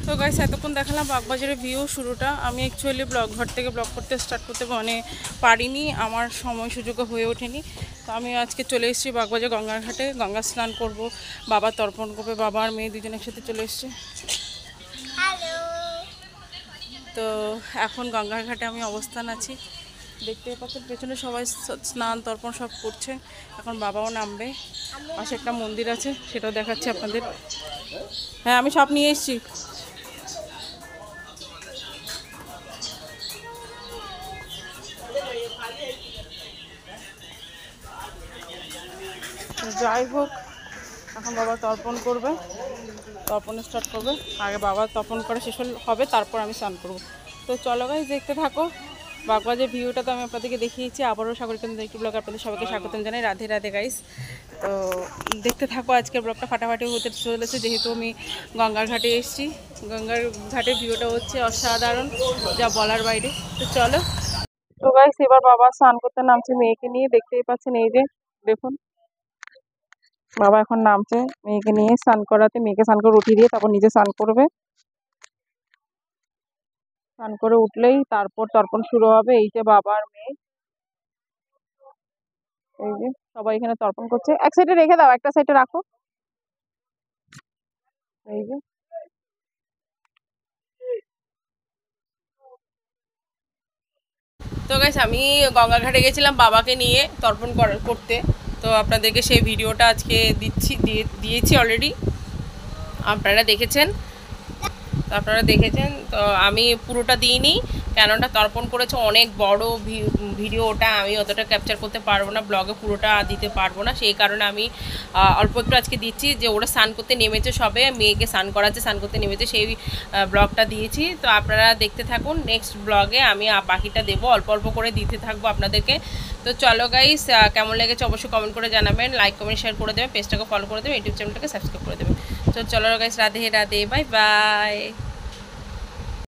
তো গাইস এতক্ষণ দেখালাম বাগবাজারের ভিউ শুরুটা। আমি অ্যাকচুয়ালি ঘর থেকে ব্লগ করতে স্টার্ট করতে পারিনি, আমার সময় সুযোগ হয়ে ওঠেনি। তো আমি আজকে চলে এসেছি বাগবাজার গঙ্গার ঘাটে, গঙ্গা স্নান করব, বাবা তর্পণ করবে, বাবা আর মেয়ে দুজনের সাথে চলে এসছে। তো এখন গঙ্গার ঘাটে আমি অবস্থান আছি, দেখতে পাচ্ছেন পেছনে সবাই স্নান তর্পণ সব করছে। এখন বাবাও নামবে, পাশে একটা মন্দির আছে সেটাও দেখাচ্ছি আপনাদের। হ্যাঁ আমি সব নিয়ে এসেছি। যাই হোক, এখন বাবা তর্পণ করবে, তর্পণ স্টার্ট করবে। আগে বাবা তর্পণ করা শেষ হবে, তারপর আমি স্নান করবো। তো চলো গাইস দেখতে থাকো। বাগবাজার ভিউটা তো আমি আপনাদেরকে দেখিয়েছি, আবারও সাগরিকা একটি ব্লগ আপনাদের সবাইকে স্বাগতম জানাই। রাধে রাধে গাইস। তো দেখতে থাকো, আজকের ব্লগটা ফাটাফাটি হতে চলেছে, যেহেতু আমি গঙ্গার ঘাটে এসেছি। গঙ্গার ঘাটের ভিউটা হচ্ছে অসাধারণ, যা বলার বাইরে। তো চলো। তো গাইস এবার বাবা স্নান করতে নামছে মেয়েকে নিয়ে, দেখতেই পাচ্ছেন, এই যে দেখুন বাবা এখন নামছে মেয়েকে নিয়ে স্নান করাতে। মেয়েকে স্নান করে উঠিয়ে দিয়ে তারপর নিজে স্নান করবে। স্নান করে উঠলেই তারপর তর্পণ শুরু হবে। এই যে বাবা আর মেয়ে, এই যে সবাই এখানে তর্পণ করছে। এক সাইডে রেখে দাও, একটা সাইডে রাখো। এই যে তো গাইস আমি গঙ্গা ঘাটে গেছিলাম বাবাকে নিয়ে তর্পণ করতে। তো আপনাদেরকে সেই ভিডিওটা আজকে দিয়েছি অলরেডি, আপনারা দেখেছেন। তো আমি পুরোটা দিইনি, কেননা তর্পণ করেছে অনেক বড় ভিডিও, ওটা আমি অতটা ক্যাপচার করতে পারবো না, ব্লগে পুরোটা দিতে পারবো না। সেই কারণে আমি অল্প একটু আজকে দিচ্ছি। যে ওরা স্নান করতে নেমেছে, সবে মেয়েকে স্নান করাচ্ছে, স্নান করতে নেমেছে, সেই ব্লগটা দিয়েছি। তো আপনারা দেখতে থাকুন, নেক্সট ব্লগে আমি বাকিটা দেবো, অল্প অল্প করে দিতে থাকবো আপনাদেরকে। তো চলো গাইস, কেমন লেগেছে অবশ্যই কমেন্ট করে জানাবেন, লাইক কমেন্ট শেয়ার করে দেবেন, পেজটাকে ফলো করে দেবেন, ইউটিউব চ্যানেলটাকে সাবস্ক্রাইব করে দেবেন। তো চলো guys, Radhe Radhe, bye bye.